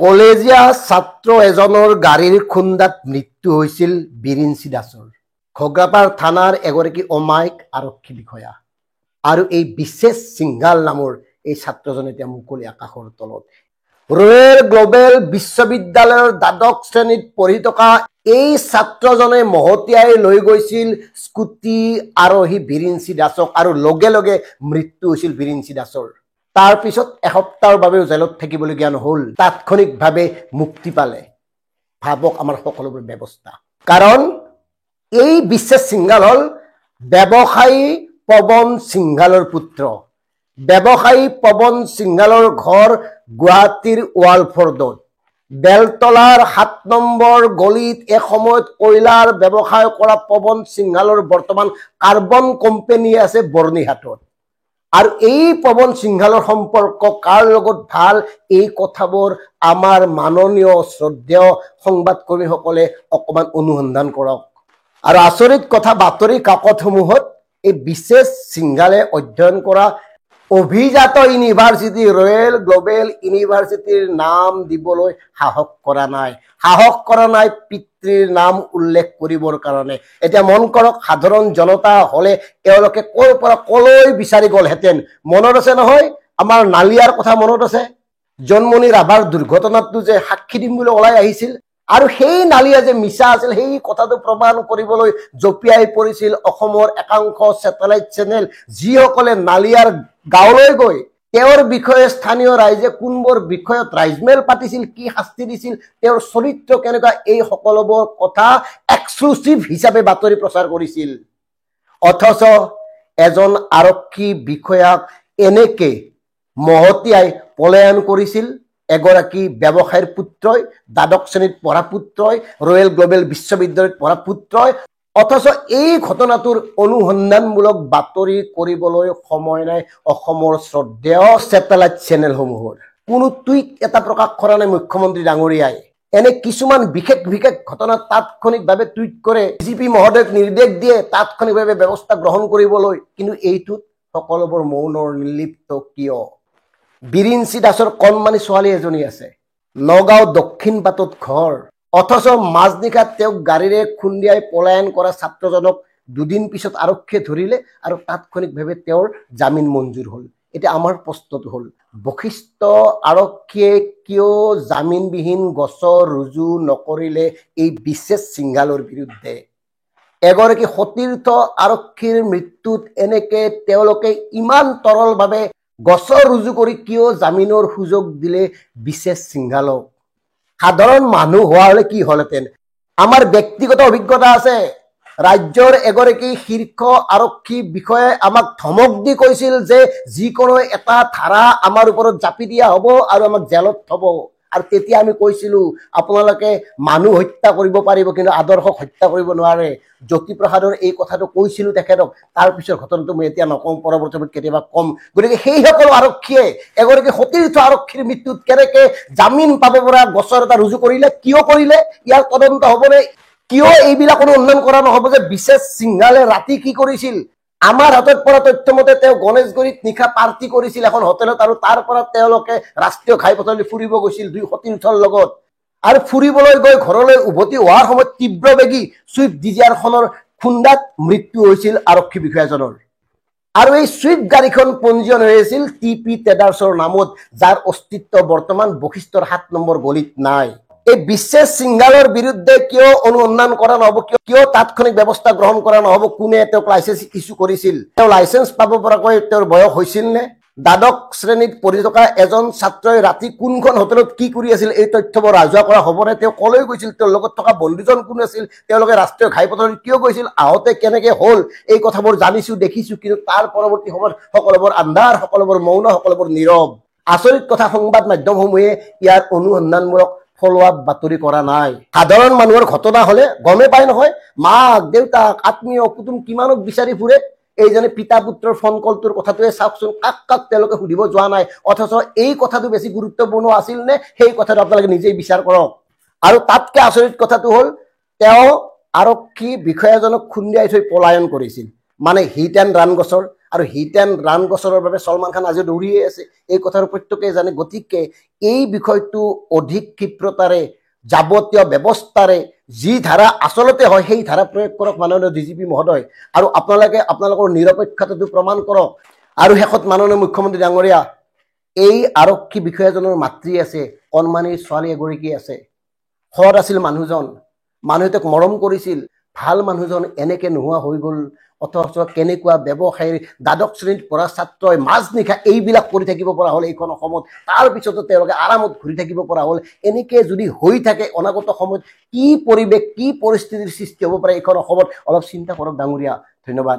কলেজীয়া ছাত্ৰ এজনৰ গাড়ীৰ খুন্দাত মৃত্যু হৈছিল বিৰিঞ্চি দাসৰ। ঘগ্ৰাপাৰ থানাৰ এগৰাকী অমায়িক আৰক্ষী বিষয়া আৰু এই বিশেষ সিংঘাল নামৰ এই ছাত্ৰজন এতিয়া মুকলি আকাশৰ তলত। ৰয়েল গ্লোবেল বিশ্ববিদ্যালয়ৰ দ্বাদশ শ্ৰেণীত পঢ়ি থকা এই ছাত্ৰজনে মহতিয়াই লৈ গৈছিল স্কুটি আৰোহী বিৰিঞ্চি দাসক আৰু লগে লগে মৃত্যু হৈছিল বিৰিঞ্চি দাসৰ। তাৰ পিছত এসপ্তাহৰ বাবেও জেলত থাকিবলগীয়া নহল, তাৎক্ষণিকভাৱে মুক্তি পালে। ভাবক আমাৰ সকলোবোৰ ব্যৱস্থা। কাৰণ এই বিশেষ সিংঘাল হল ব্যৱসায়ী পৱন সিংঘালৰ পুত্ৰ। ব্যৱসায়ী পৱন সিংঘালৰ ঘৰ গুৱাহাটীৰ ৱালফৰ্ডত। বেলতলাৰ ৭ নম্বৰ গলিত এসময়ত কয়লাৰ ব্যৱসায় কৰা পৱন সিংঘালৰ বৰ্তমান কাৰ্বন কোম্পানী আছে বৰ্ণিহাটত। আৰু এই পৱন সিংঘালৰ সম্পৰ্ক কাৰ লগত ভাল, এই কথাবোৰ আমাৰ মাননীয় শ্ৰদ্ধেয় সংবাদকৰ্মীসকলে অকমান অনুসন্ধান কৰক। আৰু আচৰিত কথা, বাতৰি কাকতসমূহত এই বিশেষ সিংঘালে অধ্যয়ন কৰা অভিজাত ইউনিভাৰ্চিটি ৰয়েল গ্লোবেল ইউনিভাৰ্চিটিৰ নাম দিবলৈ সাহস কৰা নাই। সাহস কৰা নাই পিতৃৰ নাম উল্লেখ কৰিবৰ কাৰণে। এতিয়া মন কৰক, সাধাৰণ জনতা হলে তেওঁলোকে ক'ৰ পৰা কলৈ বিচাৰি গলহেঁতেন। মনত আছে নহয়, আমাৰ নালিয়াৰ কথা মনত আছে? জন্মনি ৰাভাৰ দুৰ্ঘটনাটো যে সাক্ষী দিম বুলি ওলাই আহিছিল আৰু সেই নালিয়া যে মিছা আছিল, সেই কথাটো প্ৰমাণ কৰিবলৈ জপিয়াই পৰিছিল অসমৰ একাংশ ছেটেলাইট চেনেল, যিসকলে নালিয়াৰ গাঁৱলৈ গৈ তেওঁৰ বিষয়ে স্থানীয় ৰাইজে কোনবোৰ বিষয়ত ৰাইজমেল পাতিছিল, কি শাস্তি দিছিল, তেওঁৰ চৰিত্ৰ কেনেকুৱা, এই সকলোবোৰ কথা এক্সক্লুচিভ হিচাপে বাতৰি প্ৰচাৰ কৰিছিল। অথচ এজন আৰক্ষী বিষয়াক এনেকে মহতিয়াই পলায়ন কৰিছিল এগৰাকী ব্যৱসায়ীৰ পুত্ৰই, দ্বাদশ শ্ৰেণীত পঢ়া পুত্ৰই, ৰয়েল গ্লোবেল বিশ্ববিদ্যালয়ত পঢ়া পুত্ৰই। অথচ এই ঘটনাটোৰ অনুসন্ধানমূলক বাতৰি কৰিবলৈ সময় নাই অসমৰ শ্ৰদ্ধেয় ছেটেলাইট চেনেলসমূহৰ। কোনো টুইট এটা প্ৰকাশ কৰা নাই মুখ্যমন্ত্ৰী ডাঙৰীয়াই। এনে কিছুমান বিশেষ ঘটনাত তাৎক্ষণিকভাৱে টুইট কৰে, ডিজিপি মহোদয়ক নিৰ্দেশ দিয়ে তাৎক্ষণিকভাৱে ব্যৱস্থা গ্ৰহণ কৰিবলৈ। কিন্তু এইটোত সকলোবোৰ মৌনৰ নিৰ্লিপ্ত কিয়? বিৰিঞ্চি দাসৰ কণমানি ছোৱালী এজনী আছে, নগাঁও দক্ষিণ পাটত ঘৰ। অথচ মাজনিশা তেওঁক গাড়ীৰে খুন্দিয়াই পলায়ন কৰা ছাত্ৰজনক দুদিন পিছত আৰক্ষীয়ে ধৰিলে আৰু তাৎক্ষণিকভাৱে তেওঁৰ জামিন মঞ্জুৰ হল। এতিয়া আমাৰ প্ৰশ্নটো হল, বশিষ্ঠ আৰক্ষীয়ে কিয় জামিনবিহীন গোচৰ ৰুজু নকৰিলে এই বিশেষ সিংঘালৰ বিৰুদ্ধে? এগৰাকী সতীৰ্থ আৰক্ষীৰ মৃত্যুত এনেকে তেওঁলোকে ইমান তৰলভাৱে গোচৰ ৰুজু কৰি কিয় জামিনৰ সুযোগ দিলে বিশেষ সিংঘালক? সাধাৰণ মানুহ হোৱা হলে কি হলহেঁতেন? আমাৰ ব্যক্তিগত অভিজ্ঞতা আছে। ৰাজ্যৰ এগৰাকী শীৰ্ষ আৰক্ষী বিষয়াই আমাক ধমক দি কৈছিল যে যিকোনো এটা ধাৰা আমাৰ ওপৰত জাপি দিয়া হ'ব আৰু আমাক জেলত থব। আৰু তেতিয়া আমি কৈছিলো, আপোনালোকে মানুহ হত্যা কৰিব পাৰিব কিন্তু আদৰ্শক হত্যা কৰিব নোৱাৰে। জ্যোতিপ্ৰসাদৰ এই কথাটো কৈছিলো তেখেতক। তাৰ পিছৰ ঘটনাটো মই এতিয়া নকওঁ, পৰৱৰ্তী কেতিয়াবা কম। গতিকে সেইসকল আৰক্ষীয়ে এগৰাকী সতীৰ্থ আৰক্ষীৰ মৃত্যুত কেনেকে জামিন পাব পৰা গোচৰ এটা ৰুজু কৰিলে? কিয় কৰিলে? ইয়াৰ তদন্ত হবনে? কিয় এইবিলাক অনুসন্ধান কৰা নহব যে বিশেষ সিংঘালে ৰাতি কি কৰিছিল? আমাৰ হাতত পৰা তথ্য মতে তেওঁ গণেশগুৰিত নিশা পাৰ্টি কৰিছিল এখন হোটেলত, আৰু তাৰ পৰা তেওঁলোকে ৰাষ্ট্ৰীয় ঘাইপথলৈ ফুৰিব গৈছিল দুই সতীৰ্থৰ লগত। আৰু ফুৰিবলৈ গৈ ঘৰলৈ উভতি অহাৰ সময়ত তীব্ৰবেগী চুইফ্ট ডিজায়াৰখনৰ খুন্দাত মৃত্যু হৈছিল আৰক্ষী বিষয়াজনৰ। আৰু এই চুইফ্ট গাড়ীখন পঞ্জীয়ন হৈ আছিল TP ট্ৰেডাৰ্ছৰ নামত, যাৰ অস্তিত্ব বৰ্তমান বশিষ্ঠৰ ৭ নম্বৰ গলিত নাই। এই বিশেষ সিংঘালৰ বিৰুদ্ধে কিয় অনুসন্ধান কৰা নহব? কিয় তাৎক্ষণিক ব্যৱস্থা গ্ৰহণ কৰা নহব? কোনে তেওঁক লাইচেন্স ইছ্যু কৰিছিল? তেওঁ লাইচেন্স পাব পৰাকৈ তেওঁৰ বয়স হৈছিল নে? দ্বাদশ শ্ৰেণীত পঢ়ি থকা এজন ছাত্ৰই ৰাতি কোনখন হোটেলত কি কৰি আছিল এই তথ্যবোৰ ৰাজহুৱা কৰা হ'বনে? তেওঁ কলৈ গৈছিল? তেওঁৰ লগত থকা বন্ধুজন কোন আছিল? তেওঁলোকে ৰাষ্ট্ৰীয় ঘাইপথলৈ কিয় গৈছিল? আহোঁতে কেনেকে হল? এই কথাবোৰ জানিছো, দেখিছো, কিন্তু তাৰ পৰৱৰ্তী সময়ত সকলোবোৰ আন্ধাৰ, সকলোবোৰ মৌন, সকলোবোৰ নীৰৱ। আচৰিত কথা, সংবাদ মাধ্যমসমূহে ইয়াৰ অনুসন্ধানমূলক ফলোআপ বাতৰি কৰা নাই। সাধাৰণ মানুহৰ ঘটনা হলে গমে পায় নহয়, মাক দেউতাক আত্মীয় কুটুম কিমানক বিচাৰি ফুৰে। এইজনে পিতা পুত্ৰৰ ফোন কলটোৰ কথাটোৱে চাওকচোন, কাক কাক তেওঁলোকে সুধিব যোৱা নাই। অথচ এই কথাটো বেছি গুৰুত্বপূৰ্ণ আছিল নে, সেই কথাটো আপোনালোকে নিজেই বিচাৰ কৰক। আৰু তাতকে আচৰিত কথাটো হল, তেওঁ আৰক্ষী বিষয়াজনক খুন্দিয়াই থৈ পলায়ন কৰিছিল। মানে হিট এণ্ড ৰান গছৰ, আৰু হিট এণ্ড ৰান গছৰৰ বাবে সলমান খান আজি দৌৰিয়ে আছে, এই কথাৰ প্ৰত্যেকেই জানে। গতিকে এই বিষয়টো অধিক ক্ষিপ্ৰতাৰে যাৱতীয় ব্যৱস্থাৰে যি ধাৰা আচলতে হয় সেই ধাৰা প্ৰয়োগ কৰক মাননীয় ডিজিপি মহোদয়, আৰু আপোনালোকৰ নিৰপেক্ষতাটো প্ৰমাণ কৰক। আৰু শেষত মাননীয় মুখ্যমন্ত্ৰী ডাঙৰীয়া, এই আৰক্ষী বিষয়াজনৰ মাতৃ আছে, কণমানিৰ ছোৱালী এগৰাকী আছে, সৎ আছিল মানুহজন, মানুহে তেওঁক মৰম কৰিছিল, ভাল মানুহজন এনেকে নোহোৱা হৈ গ'ল। অথচ কেনেকুৱা ব্যৱসায়ীৰ দ্বাদশ শ্ৰেণীত পঢ়া ছাত্ৰই মাজনিশা এইবিলাক কৰি থাকিব পৰা হ'ল এইখন অসমত, তাৰপিছতো তেওঁলোকে আৰামত ঘূৰি থাকিব পৰা হ'ল। এনেকে যদি হৈ থাকে অনাগত সময়ত কি পৰিৱেশ, কি পৰিস্থিতিৰ সৃষ্টি হ'ব পাৰে এইখন অসমত, অলপ চিন্তা কৰক ডাঙৰীয়া। ধন্যবাদ।